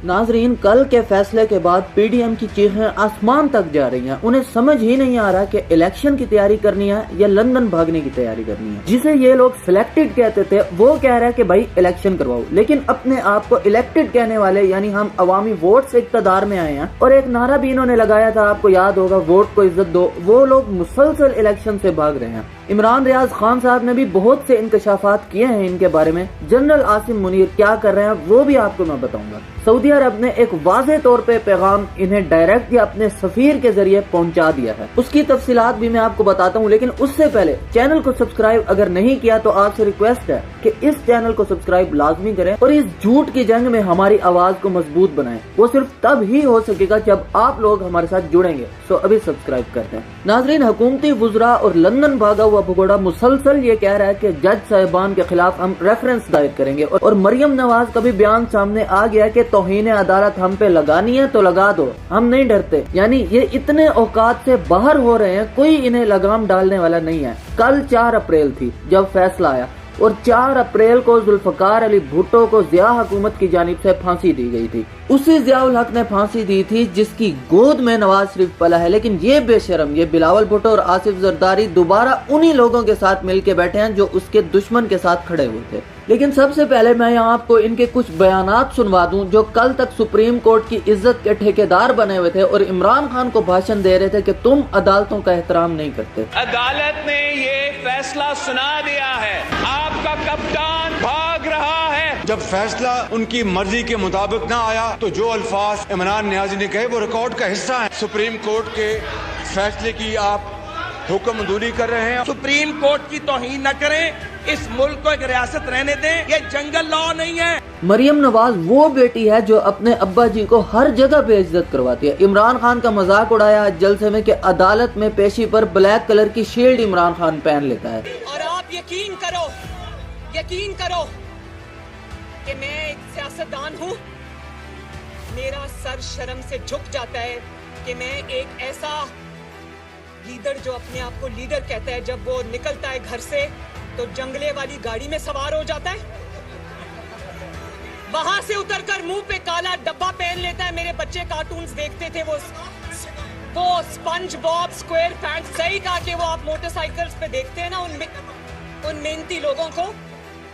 नाजरीन, कल के फैसले के बाद पीडीएम की चीखें आसमान तक जा रही हैं। उन्हें समझ ही नहीं आ रहा कि इलेक्शन की तैयारी करनी है या लंदन भागने की तैयारी करनी है। जिसे ये लोग सिलेक्टेड कहते थे वो कह रहा है कि भाई इलेक्शन करवाओ, लेकिन अपने आप को इलेक्टेड कहने वाले यानी हम अवामी वोट से इक्तदार में आए हैं और एक नारा भी इन्होंने लगाया था, आपको याद होगा, वोट को इज्जत दो, वो लोग मुसलसल इलेक्शन से भाग रहे हैं। इमरान रियाज खान साहब ने भी बहुत से इंकशाफात किए हैं इनके बारे में। जनरल आसिम मुनीर क्या कर रहे हैं वो भी आपको मैं बताऊंगा। सऊदी अरब ने एक वाज़ेह तौर पे पैगाम इन्हें डायरेक्ट या अपने सफीर के जरिए पहुंचा दिया है, उसकी तफसीलात भी मैं आपको बताता हूं। लेकिन उससे पहले चैनल को सब्सक्राइब अगर नहीं किया तो आपसे रिक्वेस्ट है कि इस चैनल को सब्सक्राइब लाजमी करें और इस झूठ की जंग में हमारी आवाज को मजबूत बनाएं। वो सिर्फ तब ही हो सकेगा जब आप लोग हमारे साथ जुड़ेंगे। सो अभी सब्सक्राइब करते हैं। नाजरीन, हुकूमती वुज़रा और लंदन भागा हुआ भगोड़ा मुसलसल ये कह रहा है कि जज साहिबान के खिलाफ हम रेफरेंस दायर करेंगे और मरियम नवाज का भी बयान सामने आ गया कि तौहीन अदालत हम पे लगानी है तो लगा दो, हम नहीं डरते। यानी ये इतने औकात से बाहर हो रहे हैं, कोई इन्हें लगाम डालने वाला नहीं है। कल 4 अप्रैल थी जब फैसला आया और 4 अप्रैल को जुल्फकार अली भुट्टो को ज़िया हुकूमत की जानिब से फांसी दी गई थी। उसी ज़ियाउल हक ने फांसी दी थी जिसकी गोद में नवाज शरीफ पला है। लेकिन ये बेशरम, ये बिलावल भुट्टो और आसिफ जरदारी दोबारा उन्हीं लोगों के साथ मिलके बैठे हैं जो उसके दुश्मन के साथ खड़े हुए थे। लेकिन सबसे पहले मैं यहाँ आपको इनके कुछ बयानात सुनवा दूं जो कल तक सुप्रीम कोर्ट की इज्जत के ठेकेदार बने हुए थे और इमरान खान को भाषण दे रहे थे कि तुम अदालतों का एहतराम नहीं करते। अदालत ने ये फैसला सुना दिया है, आपका कप्तान भाग रहा है। जब फैसला उनकी मर्जी के मुताबिक ना आया तो जो अल्फाज इमरान नियाज़ी ने कहे वो रिकॉर्ड का हिस्सा है। सुप्रीम कोर्ट के फैसले की आप हुक्म दूरी कर रहे हैं। सुप्रीम कोर्ट की तौहीन न करें, इस मुल्क को एक रियासत रहने दें, ये जंगल लॉ नहीं है। मरियम नवाज वो बेटी है जो अपने अब्बा जी को हर जगह पे इज्जत करवाती है। इमरान खान का मजाक उड़ाया जलसे में कि अदालत में पेशी पर ब्लैक कलर की शील्ड इमरान खान पहन लेता है। और आप यकीन करो कि मैं एक सियासतदान हूँ, मेरा सर शर्म से झुक जाता है कि मैं एक ऐसा लीडर जो अपने आप को लीडर कहता है, जब वो निकलता है घर से तो जंगले वाली गाड़ी में सवार हो जाता है, वहां से उतरकर मुंह पे काला डब्बा पहन लेता है। मेरे बच्चे कार्टून्स देखते थे, वो स्पंज बॉब स्क्वायर पैंट्स, सही कहा कि वो आप मोटरसाइकिल्स पे देखते हैं ना उन मेहनती लोगों को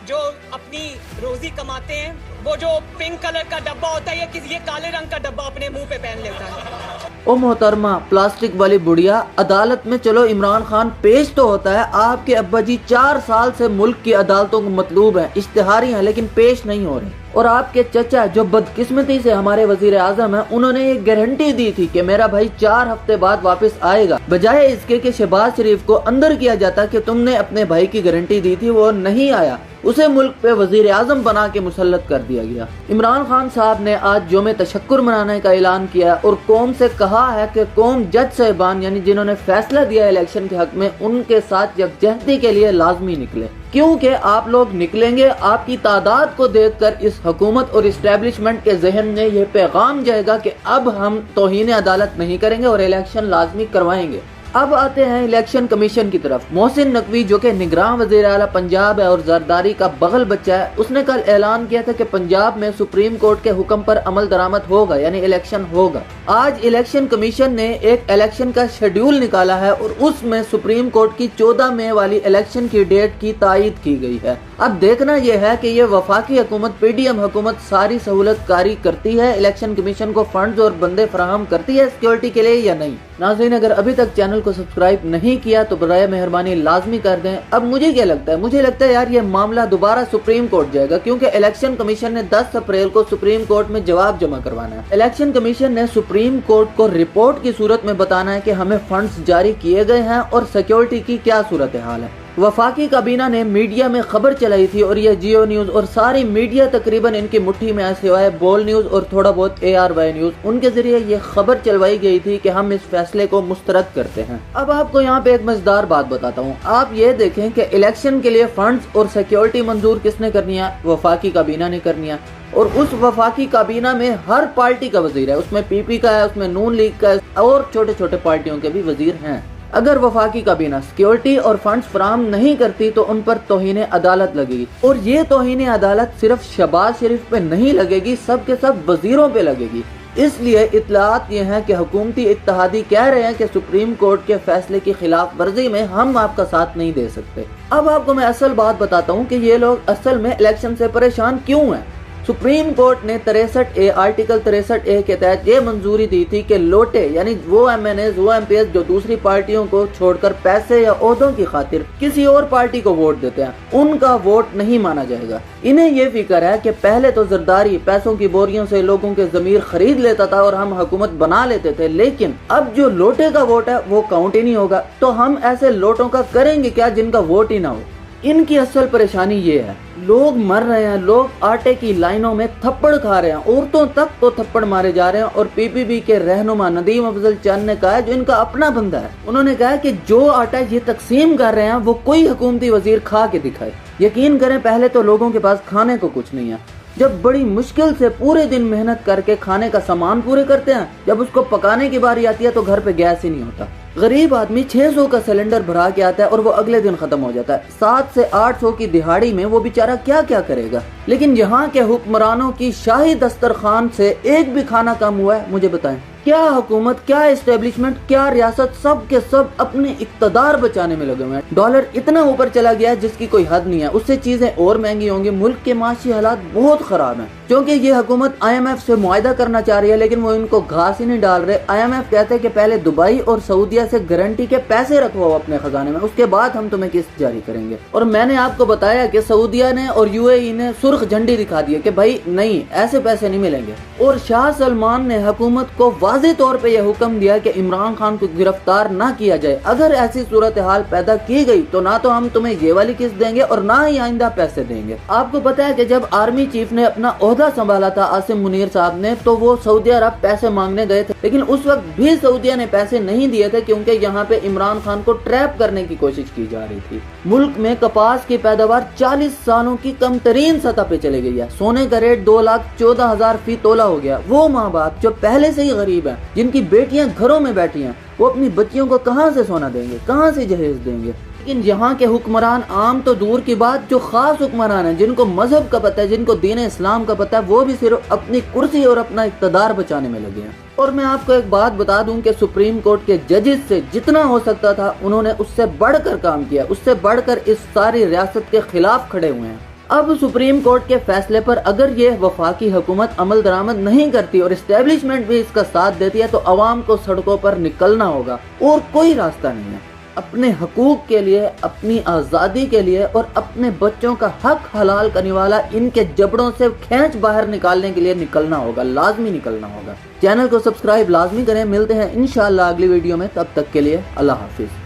जो अपनी रोजी कमाते हैं, वो जो पिंक कलर का डब्बा होता है ये काले रंग का डब्बा अपने मुंह पे पहन लेता है। ओ मोहतरमा प्लास्टिक वाली बुढ़िया, अदालत में चलो इमरान खान पेश तो होता है, आपके अब्बा जी 4 साल से मुल्क की अदालतों को मतलूब है, इश्तिहारी हैं, लेकिन पेश नहीं हो रहे। और आपके चचा जो बदकिस्मती से हमारे वजीर आजम है, उन्होंने एक गारंटी दी थी कि मेरा भाई 4 हफ्ते बाद वापस आएगा, बजाय इसके कि शहबाज शरीफ को अंदर किया जाता कि तुमने अपने भाई की गारंटी दी थी, वो नहीं आया, उसे मुल्क पे वजीर आजम बना के मुसल्लत कर दिया गया। इमरान खान साहब ने आज यौम तशक्कुर मनाने का ऐलान किया और कौम से कहा है कि कौम जज साहिबान यानी जिन्होंने फैसला दिया इलेक्शन के हक में, उनके साथ यकजहती के लिए लाजमी निकले, क्योंकि आप लोग निकलेंगे, आपकी तादाद को देखकर इस हुकूमत और इस्टेब्लिशमेंट के जहन में यह पैगाम जाएगा कि अब हम तौहीन अदालत नहीं करेंगे और इलेक्शन लाजमी करवाएंगे। अब आते हैं इलेक्शन कमीशन की तरफ। मोहसिन नकवी जो कि निगरान वज़ीर आला पंजाब है और जरदारी का बगल बच्चा है, उसने कल ऐलान किया था कि पंजाब में सुप्रीम कोर्ट के हुक्म पर अमल दरामद होगा, यानी इलेक्शन होगा। आज इलेक्शन कमीशन ने एक इलेक्शन का शेड्यूल निकाला है और उसमें सुप्रीम कोर्ट की 14 मई वाली इलेक्शन की डेट की तायीद की गई है। अब देखना यह है कि ये वफाकी हुकूमत पीडीएम हुकूमत सारी सहूलत कारी करती है, इलेक्शन कमीशन को फंड्स और बंदे फराहम करती है सिक्योरिटी के लिए या नहीं। नाज़रीन, अगर अभी तक चैनल को सब्सक्राइब नहीं किया तो बराए मेहरबानी लाजमी कर दें। अब मुझे क्या लगता है, मुझे लगता है यार ये मामला दोबारा सुप्रीम कोर्ट जाएगा, क्योंकि इलेक्शन कमीशन ने 10 अप्रैल को सुप्रीम कोर्ट में जवाब जमा करवाना है। इलेक्शन कमीशन ने सुप्रीम कोर्ट को रिपोर्ट की सूरत में बताना है कि हमें फंड्स जारी किए गए हैं और सिक्योरिटी की क्या सूरत हाल है। वफाकी काबीना ने मीडिया में खबर चलाई थी और यह जियो न्यूज और सारी मीडिया तकरीबन इनकी मुट्ठी में है, सिवाय बोल न्यूज और थोड़ा बहुत ARY न्यूज, उनके जरिए ये खबर चलवाई गई थी कि हम इस फैसले को मुस्तरद करते हैं। अब आपको यहाँ पे एक मजेदार बात बताता हूँ। आप ये देखें कि इलेक्शन के लिए फंड्स और सिक्योरिटी मंजूर किसने करनी है? वफाकी काबीना ने करनी है। और उस वफाकी काबीना में हर पार्टी का वजीर है, उसमें PP का है, उसमें नून लीग का है और छोटे छोटे पार्टियों के भी वजीर हैं। اگر وفاقی کابینہ سیکیورٹی اور فنڈز فراہم نہیں کرتی تو ان پر توہین عدالت لگے گی، اور یہ توہین عدالت صرف شہباز شریف پہ نہیں لگے گی، سب کے سب وزیروں پہ لگے گی۔ اس لیے اطلاعات یہ ہیں کہ حکومتی اتحادی کہہ رہے ہیں کہ سپریم کورٹ کے فیصلے کی خلاف ورزی میں ہم آپ کا ساتھ نہیں دے سکتے۔ اب آپ کو میں اصل بات بتاتا ہوں کہ یہ لوگ اصل میں الیکشن سے پریشان کیوں ہیں۔ سپریم کورٹ نے 63A آرٹیکل 63A کے تحت یہ منظوری دی تھی کہ لوٹے یعنی وہ ایم این ایز، وہ ایم پی ایس جو دوسری پارٹیوں کو چھوڑ کر پیسے یا عہدوں کی خاطر کسی اور پارٹی کو ووٹ دیتے ہیں، ان کا ووٹ نہیں مانا جائے گا۔ انہیں یہ فکر ہے کہ پہلے تو زرداری پیسوں کی بوریوں سے لوگوں کے ضمیر خرید لیتا تھا اور ہم حکومت بنا لیتے تھے، لیکن اب جو لوٹے کا ووٹ ہے وہ کاؤنٹ ہی نہیں ہوگا، تو ہم ایسے لوٹوں کا کریں گے کیا جن کا ووٹ ہی نہ ہو۔ ان کی اصل پریشانی یہ ہے، لوگ مر رہے ہیں، لوگ آٹے کی لائنوں میں تھپڑ کھا رہے ہیں، عورتوں تک تو تھپڑ مارے جا رہے ہیں، اور پی پی پی کے رہنما ندیم افضل چند نے کہا ہے، جو ان کا اپنا بندہ ہے، انہوں نے کہا کہ جو آٹا یہ تقسیم کر رہے ہیں وہ کوئی حکومتی وزیر کھا کے دکھائے۔ یقین کریں پہلے تو لوگوں کے پاس کھانے کو کچھ نہیں ہے، جب بڑی مشکل سے پورے دن محنت کر کے کھانے کا سامان پورے کرتے ہیں، جب اس کو پکانے کی باری آتی ہے تو گھر پہ گیس ہی نہیں ہوتا۔ غریب آدمی 600 کا سلنڈر بھرا کے آتا ہے اور وہ اگلے دن ختم ہو جاتا ہے۔ 700 سے 800 کی دہاڑی میں وہ بیچارہ کیا کیا کرے گا؟ لیکن یہاں کے حکمرانوں کی شاہی دسترخوان سے ایک بھی کھانا کم ہوا ہے؟ مجھے بتائیں۔ کیا حکومت، کیا اسٹیبلشمنٹ، کیا ریاست، سب کے سب اپنے اقتدار بچانے میں لگے ہوئے ہیں۔ ڈالر اتنا اوپر چلا گیا ہے جس کی کوئی حد نہیں ہے، اس سے چیزیں اور مہنگی ہوں گی۔ ملک کے معاشی حالات بہت خراب ہیں، کیونکہ یہ حکومت آئی ایم ایف سے معاہدہ کرنا چاہ رہی ہے، لیکن وہ ان کو گھاس ہی نہیں ڈال رہے۔ آئی ایم ایف کہتے ہیں کہ پہلے دبئی اور سعودیہ سے گارنٹی کے پیسے رکھواؤ اپنے خزانے میں، اس کے بعد ہم تمہیں قسط جاری کریں گے۔ اور میں نے آپ کو بتایا کہ سعودیہ نے اور یو اے ای نے سرخ جھنڈی دکھا دی ہے کہ بھائی نہیں، ایسے پیسے نہیں ملیں گے۔ اور شاہ سلمان نے حکومت کو واضح طور پہ یہ حکم دیا کہ عمران خان کو گرفتار نہ کیا جائے۔ اگر ایسی صورتحال پیدا کی گئی تو نہ تو ہم تمہیں یہ والی قسط دیں گے اور نہ ہی آئندہ پیسے دیں گے۔ آپ کو پتا ہے کہ جب آرمی چیف نے اپنا عہدہ سنبھالا تھا عاصم منیر صاحب نے، تو وہ سعودی عرب پیسے مانگنے گئے تھے، لیکن اس وقت بھی سعودیہ نے پیسے نہیں دیے تھے، کیونکہ یہاں پہ عمران خان کو ٹریپ کرنے کی کوشش کی جا رہی تھی۔ ملک میں کپاس کی پیداوار 40 سالوں کی کم ترین سطح پہ چلے گئی ہے۔ سونے کا ریٹ 2,14,000 فی تولہ ہو گیا۔ وہ ماں باپ جو پہلے سے ہی غریب ہیں، جن کی بیٹیاں گھروں میں بیٹھی ہیں، وہ اپنی بچیوں کو کہاں سے سونا دیں گے، کہاں سے جہیز دیں گے؟ لیکن یہاں کے حکمران عام تو دور کی بات، جو خاص حکمران ہیں، جن کو مذہب کا پتہ ہے، جن کو دین اسلام کا پتہ ہے، وہ بھی صرف اپنی کرسی اور اپنا اقتدار بچانے میں لگے ہیں۔ اور میں آپ کو ایک بات بتا دوں کہ سپریم کورٹ کے ججز سے جتنا ہو سکتا تھا انہوں نے اس سے بڑھ کر کام کیا، اس سے بڑھ کر اس ساری ریاست کے خلاف کھڑے ہوئے ہیں۔ اب سپریم کورٹ کے فیصلے پر اگر یہ وفاقی حکومت عمل درآمد نہیں کرتی اور اسٹیبلشمنٹ بھی اس کا ساتھ دیتی ہے تو عوام کو سڑکوں پر نکلنا ہوگا، اور کوئی راستہ نہیں ہے۔ اپنے حقوق کے لیے، اپنی آزادی کے لیے اور اپنے بچوں کا حق حلال کرنے والا ان کے جبڑوں سے کھینچ باہر نکالنے کے لیے نکلنا ہوگا، لازمی نکلنا ہوگا۔ چینل کو سبسکرائب لازمی کریں۔ ملتے ہیں انشاءاللہ اگلی ویڈیو میں، تب تک کے لیے اللہ حافظ۔